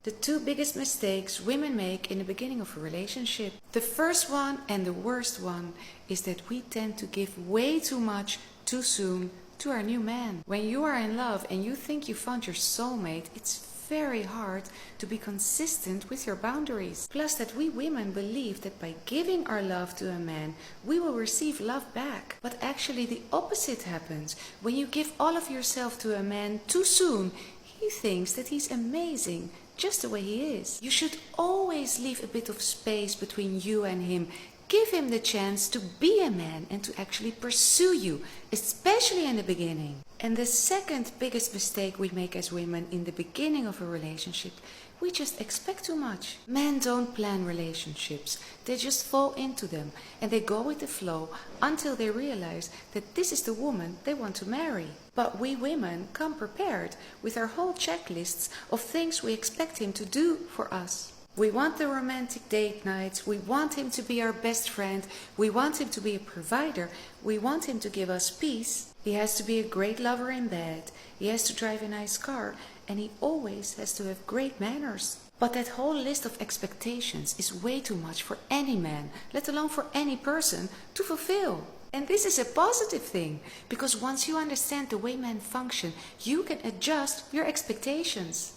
The two biggest mistakes women make in the beginning of a relationship. The first one and the worst one is that we tend to give way too much too soon to our new man. When you are in love and you think you found your soulmate, it's very hard to be consistent with your boundaries. Plus that we women believe that by giving our love to a man, we will receive love back. But actually the opposite happens. When you give all of yourself to a man too soon, he thinks that he's amazing, just the way he is. You should always leave a bit of space between you and him. Give him the chance to be a man and to actually pursue you, especially in the beginning. And the second biggest mistake we make as women in the beginning of a relationship, we just expect too much. Men don't plan relationships, they just fall into them and they go with the flow until they realize that this is the woman they want to marry. But we women come prepared with our whole checklists of things we expect him to do for us. We want the romantic date nights, we want him to be our best friend, we want him to be a provider, we want him to give us peace. He has to be a great lover in bed, he has to drive a nice car, and he always has to have great manners. But that whole list of expectations is way too much for any man, let alone for any person, to fulfill. And this is a positive thing, because once you understand the way men function, you can adjust your expectations.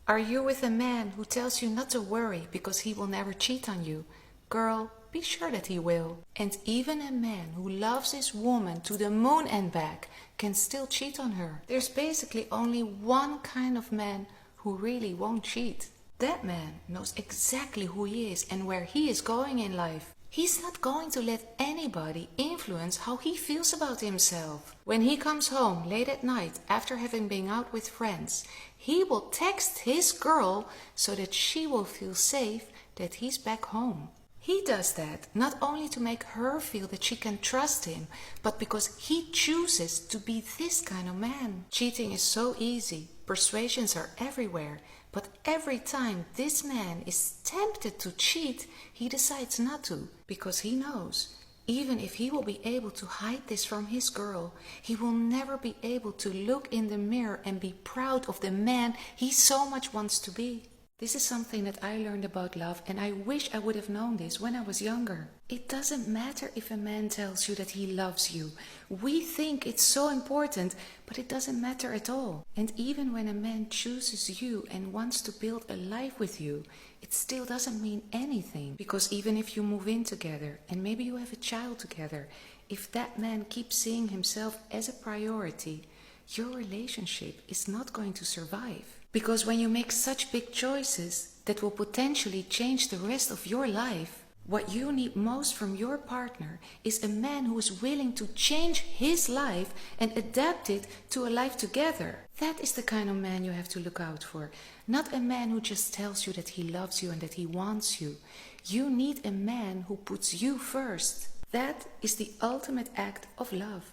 Are you with a man who tells you not to worry because he will never cheat on you? Girl, be sure that he will. And even a man who loves his woman to the moon and back can still cheat on her. There's basically only one kind of man who really won't cheat. That man knows exactly who he is and where he is going in life. He's not going to let anybody influence how he feels about himself. When he comes home late at night after having been out with friends, he will text his girl so that she will feel safe that he's back home. He does that not only to make her feel that she can trust him, but because he chooses to be this kind of man. Cheating is so easy, persuasions are everywhere, but every time this man is tempted to cheat, he decides not to, because he knows, even if he will be able to hide this from his girl, he will never be able to look in the mirror and be proud of the man he so much wants to be. This is something that I learned about love, and I wish I would have known this when I was younger. It doesn't matter if a man tells you that he loves you. We think it's so important, but it doesn't matter at all. And even when a man chooses you and wants to build a life with you, it still doesn't mean anything. Because even if you move in together and maybe you have a child together, if that man keeps seeing himself as a priority, your relationship is not going to survive. Because when you make such big choices that will potentially change the rest of your life, what you need most from your partner is a man who is willing to change his life and adapt it to a life together. That is the kind of man you have to look out for. Not a man who just tells you that he loves you and that he wants you. You need a man who puts you first. That is the ultimate act of love.